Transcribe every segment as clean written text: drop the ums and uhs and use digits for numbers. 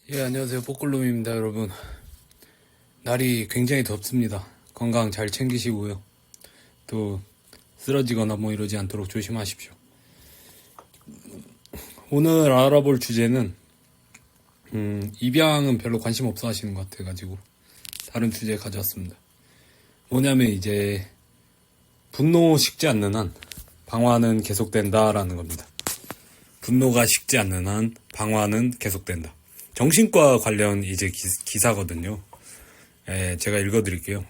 예, 안녕하세요. 뽀글룸입니다, 여러분. 날이 굉장히 덥습니다. 건강 잘 챙기시고요. 또 쓰러지거나 뭐 이러지 않도록 조심하십시오. 오늘 알아볼 주제는 입양은 별로 관심 없어 하시는 것 같아가지고 다른 주제 가져왔습니다. 뭐냐면 이제 분노 식지 않는 한 방화는 계속된다라는 겁니다. 분노가 식지 않는 한 방화는 계속된다. 정신과 관련 이제 기사거든요. 제가 읽어드릴게요.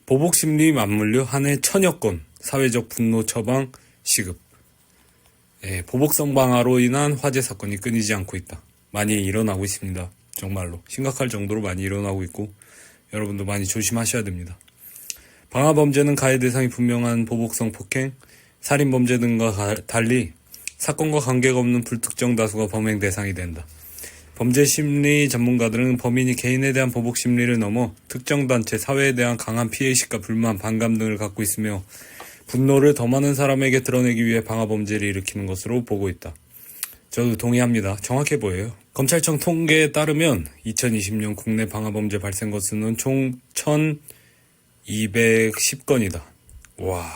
보복심리 맞물려 한 해 1000여 건 사회적 분노 처방 시급. 보복성 방화로 인한 화재 사건이 끊이지 않고 있다. 많이 일어나고 있습니다. 정말로 심각할 정도로 많이 일어나고 있고 여러분도 많이 조심하셔야 됩니다. 방화 범죄는 가해 대상이 분명한 보복성 폭행, 살인 범죄 등과 달리 사건과 관계가 없는 불특정 다수가 범행 대상이 된다. 범죄 심리 전문가들은 범인이 개인에 대한 보복 심리를 넘어 특정 단체, 사회에 대한 강한 피해의식과 불만, 반감 등을 갖고 있으며 분노를 더 많은 사람에게 드러내기 위해 방화 범죄를 일으키는 것으로 보고 있다. 저도 동의합니다. 정확해 보여요. 검찰청 통계에 따르면 2020년 국내 방화 범죄 발생 건수는 총 1210건이다. 와.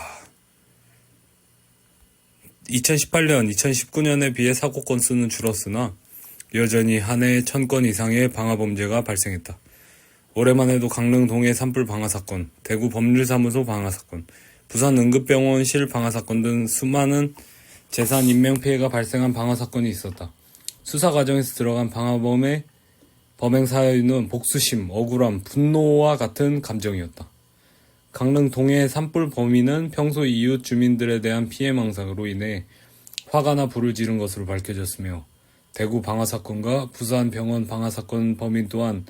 2018년, 2019년에 비해 사고 건수는 줄었으나 여전히 한 해에 1000건 이상의 방화 범죄가 발생했다. 올해만 해도 강릉 동해 산불 방화 사건, 대구 법률사무소 방화 사건, 부산 응급병원실 방화 사건 등 수많은 재산 인명 피해가 발생한 방화 사건이 있었다. 수사 과정에서 들어간 방화범의 범행 사유는 복수심, 억울함, 분노와 같은 감정이었다. 강릉 동해 산불 범인은 평소 이웃 주민들에 대한 피해 망상으로 인해 화가 나 불을 지른 것으로 밝혀졌으며 대구 방화사건과 부산 병원 방화사건 범인 또한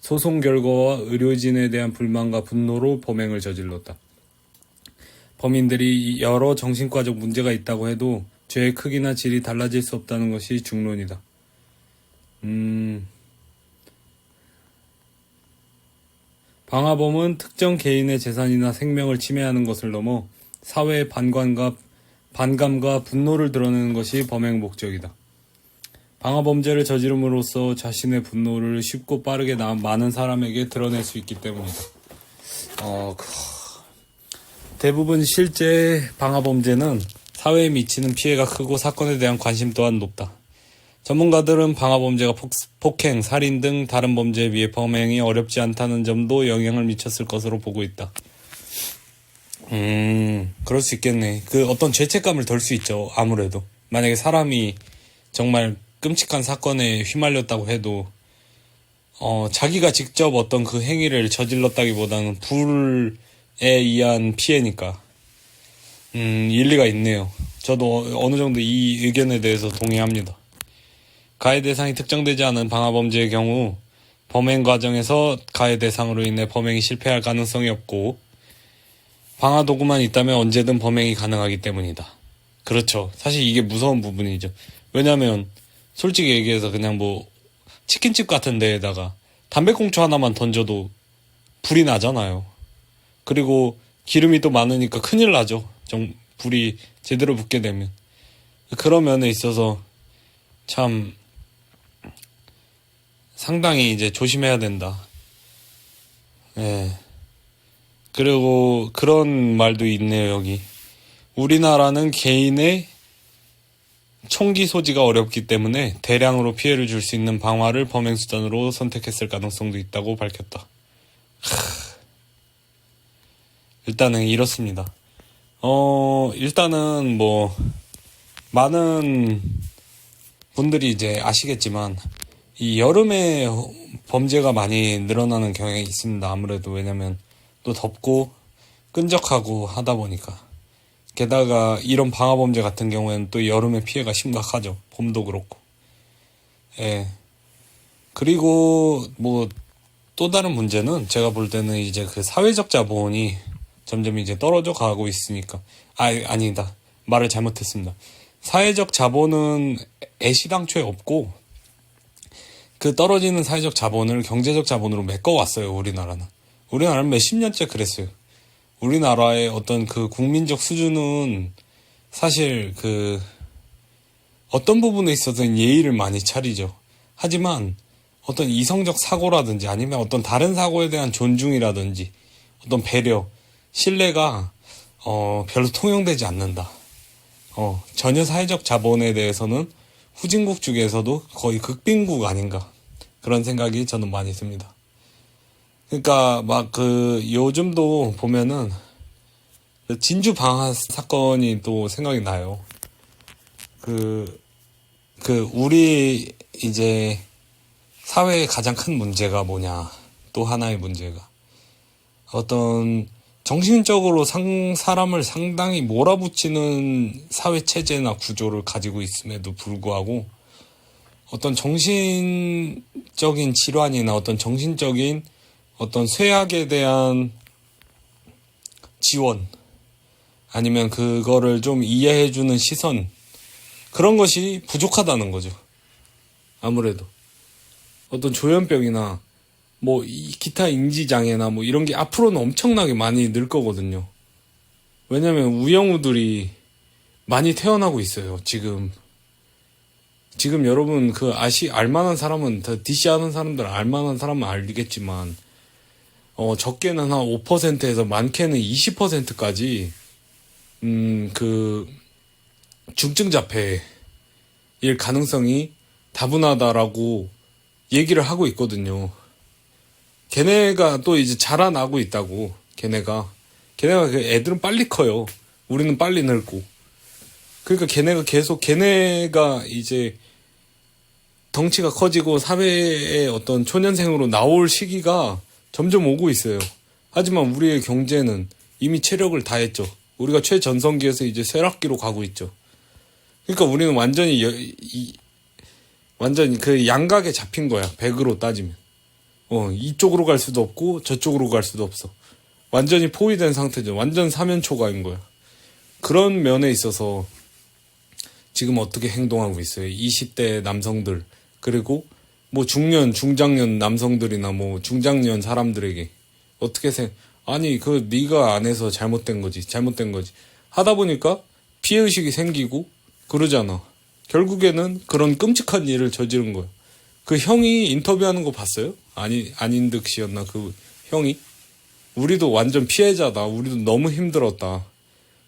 소송 결과와 의료진에 대한 불만과 분노로 범행을 저질렀다. 범인들이 여러 정신과적 문제가 있다고 해도 죄의 크기나 질이 달라질 수 없다는 것이 중론이다. 방화범은 특정 개인의 재산이나 생명을 침해하는 것을 넘어 사회의 반감과 분노를 드러내는 것이 범행 목적이다. 방화범죄를 저지름으로써 자신의 분노를 쉽고 빠르게 많은 사람에게 드러낼 수 있기 때문이다. 대부분 실제 방화범죄는 사회에 미치는 피해가 크고 사건에 대한 관심 또한 높다. 전문가들은 방화범죄가 폭행, 살인 등 다른 범죄에 비해 범행이 어렵지 않다는 점도 영향을 미쳤을 것으로 보고 있다. 그럴 수 있겠네. 어떤 죄책감을 덜 수 있죠. 아무래도. 만약에 사람이 정말 끔찍한 사건에 휘말렸다고 해도 자기가 직접 어떤 그 행위를 저질렀다기보다는 불에 의한 피해니까 일리가 있네요. 저도 어느 정도 이 의견에 대해서 동의합니다. 가해 대상이 특정되지 않은 방화 범죄의 경우 범행 과정에서 가해 대상으로 인해 범행이 실패할 가능성이 없고 방화 도구만 있다면 언제든 범행이 가능하기 때문이다. 그렇죠. 사실 이게 무서운 부분이죠. 왜냐면 솔직히 얘기해서 그냥 치킨집 같은 데에다가 담배꽁초 하나만 던져도 불이 나잖아요. 그리고 기름이 또 많으니까 큰일 나죠. 불이 제대로 붙게 되면. 그런 면에 있어서 참 상당히 이제 조심해야 된다. 그리고 그런 말도 있네요, 여기. 우리나라는 개인의 총기 소지가 어렵기 때문에 대량으로 피해를 줄 수 있는 방화를 범행 수단으로 선택했을 가능성도 있다고 밝혔다. 일단은 이렇습니다. 일단은 많은 분들이 이제 아시겠지만 이 여름에 범죄가 많이 늘어나는 경향이 있습니다. 아무래도 왜냐면 또 덥고 끈적하고 하다 보니까. 게다가 이런 방화범죄 같은 경우에는 또 여름에 피해가 심각하죠. 봄도 그렇고. 그리고 또 다른 문제는 제가 볼 때는 이제 그 사회적 자본이 점점 이제 떨어져 가고 있으니까. 아니다. 말을 잘못했습니다. 사회적 자본은 애시당초에 없고 그 떨어지는 사회적 자본을 경제적 자본으로 메꿔왔어요. 우리나라는 몇십 년째 그랬어요. 우리나라의 어떤 그 국민적 수준은 사실 어떤 부분에 있어서는 예의를 많이 차리죠. 하지만 어떤 이성적 사고라든지 아니면 어떤 다른 사고에 대한 존중이라든지 어떤 배려, 신뢰가 별로 통용되지 않는다. 전혀 사회적 자본에 대해서는 후진국 중에서도 거의 극빈국 아닌가 그런 생각이 저는 많이 듭니다. 그러니까 막 요즘도 보면은 진주 방화 사건이 또 생각이 나요. 우리 이제 사회의 가장 큰 문제가 뭐냐. 또 하나의 문제가 어떤 정신적으로 사람을 상당히 몰아붙이는 사회 체제나 구조를 가지고 있음에도 불구하고 어떤 정신적인 질환이나 어떤 정신적인 어떤 쇠약에 대한 지원 아니면 그거를 좀 이해해주는 시선 그런 것이 부족하다는 거죠. 아무래도 어떤 조현병이나 뭐 기타 인지장애나 뭐 이런 게 앞으로는 엄청나게 많이 늘 거거든요. 왜냐면 우영우들이 많이 태어나고 있어요. 지금 여러분 알만한 사람은 DC 하는 사람들 알만한 사람은 알겠지만 적게는 한 5%에서 많게는 20%까지 중증 자폐일 가능성이 다분하다라고 얘기를 하고 있거든요. 걔네가 또 이제 자라나고 있다고. 걔네가 애들은 빨리 커요. 우리는 빨리 늙고. 그러니까 걔네가 이제 덩치가 커지고 사회의 어떤 초년생으로 나올 시기가 점점 오고 있어요. 하지만 우리의 경제는 이미 체력을 다했죠. 우리가 최전성기에서 이제 쇠락기로 가고 있죠. 그러니까 우리는 완전히 그 양각에 잡힌 거야. 100으로 따지면. 이쪽으로 갈 수도 없고 저쪽으로 갈 수도 없어. 완전히 포위된 상태죠. 완전 사면초가인 거야. 그런 면에 있어서 지금 어떻게 행동하고 있어요. 20대 남성들 그리고 뭐 중장년 남성들이나 뭐 중장년 사람들에게 어떻게 아니 네가 안 해서 잘못된 거지 하다 보니까 피해의식이 생기고 그러잖아. 결국에는 그런 끔찍한 일을 저지른 거야. 그 형이 인터뷰하는 거 봤어요? 안인득 씨였나 그 형이? 우리도 완전 피해자다. 우리도 너무 힘들었다.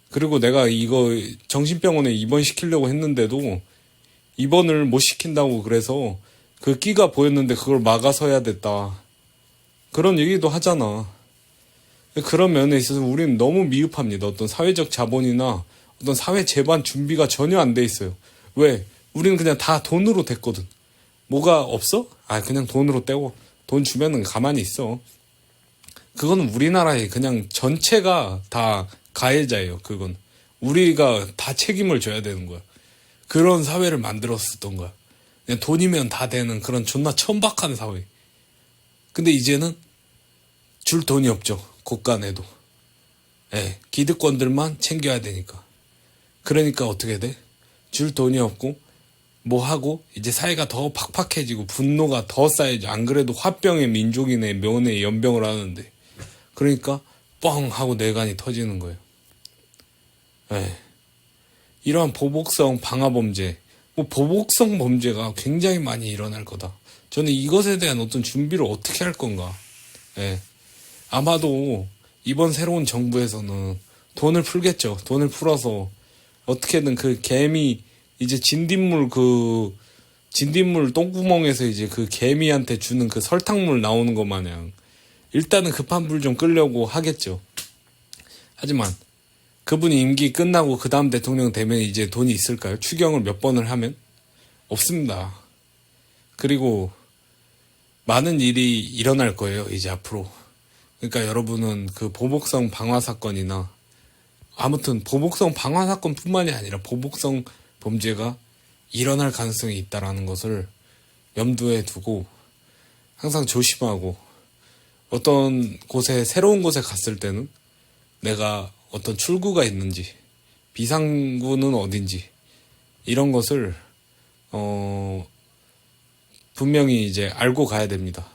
그리고 내가 이거 정신병원에 입원시키려고 했는데도 입원을 못 시킨다고 그래서 그 끼가 보였는데 그걸 막아서야 됐다. 그런 얘기도 하잖아. 그런 면에 있어서 우리는 너무 미흡합니다. 어떤 사회적 자본이나 어떤 사회 재반 준비가 전혀 안 돼 있어요. 왜? 우리는 그냥 다 돈으로 됐거든. 뭐가 없어? 그냥 돈으로 떼고 돈 주면은 가만히 있어. 그거는 우리나라의 그냥 전체가 다 가해자예요. 그건 우리가 다 책임을 져야 되는 거야. 그런 사회를 만들었었던 거야. 그냥 돈이면 다 되는 그런 존나 천박한 사회. 근데 이제는 줄 돈이 없죠. 곳간에도. 기득권들만 챙겨야 되니까. 그러니까 어떻게 돼? 줄 돈이 없고 뭐 하고 이제 사회가 더 팍팍해지고 분노가 더 쌓이죠. 안 그래도 화병의 민족이네 면에 연병을 하는데 그러니까 뻥 하고 뇌관이 터지는 거예요. 이러한 보복성 방화범죄 보복성 범죄가 굉장히 많이 일어날 거다. 저는 이것에 대한 어떤 준비를 어떻게 할 건가. 아마도 이번 새로운 정부에서는 돈을 풀겠죠. 돈을 풀어서 어떻게든 그 개미 이제 진딧물 똥구멍에서 이제 그 개미한테 주는 그 설탕물 나오는 것 마냥 일단은 급한 불 좀 끌려고 하겠죠. 하지만 그분이 임기 끝나고 그 다음 대통령 되면 이제 돈이 있을까요? 추경을 몇 번을 하면? 없습니다. 그리고 많은 일이 일어날 거예요. 이제 앞으로. 그러니까 여러분은 그 보복성 방화 사건이나 아무튼 보복성 방화 사건뿐만이 아니라 보복성 범죄가 일어날 가능성이 있다라는 것을 염두에 두고 항상 조심하고 어떤 새로운 곳에 갔을 때는 내가 어떤 출구가 있는지 비상구는 어딘지 이런 것을 분명히 이제 알고 가야 됩니다.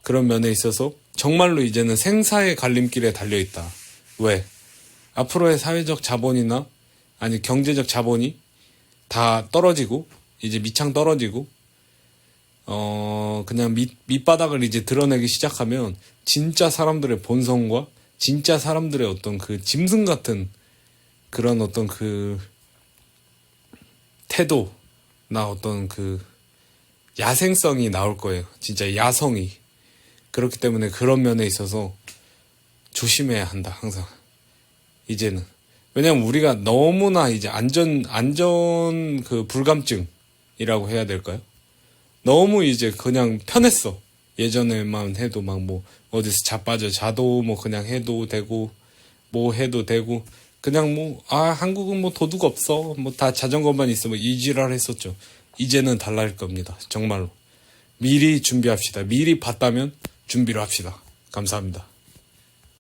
그런 면에 있어서 정말로 이제는 생사의 갈림길에 달려있다. 왜? 앞으로의 사회적 자본이나 경제적 자본이 다 떨어지고 이제 밑창 떨어지고 그냥 밑바닥을 이제 드러내기 시작하면 진짜 사람들의 본성과 진짜 사람들의 어떤 그 짐승 같은 그런 어떤 그 태도나 어떤 그 야생성이 나올 거예요. 진짜 야성이. 그렇기 때문에 그런 면에 있어서 조심해야 한다, 항상. 이제는. 왜냐면 우리가 너무나 이제 안전 그 불감증이라고 해야 될까요? 너무 이제 그냥 편했어. 예전에만 해도 막 뭐 어디서 자빠져 자도 뭐 그냥 해도 되고 뭐 해도 되고 그냥 뭐 한국은 뭐 도둑 없어 뭐 다 자전거만 있어 뭐 이 지랄 했었죠. 이제는 달라질 겁니다. 정말로. 미리 준비합시다. 미리 봤다면 준비를 합시다. 감사합니다.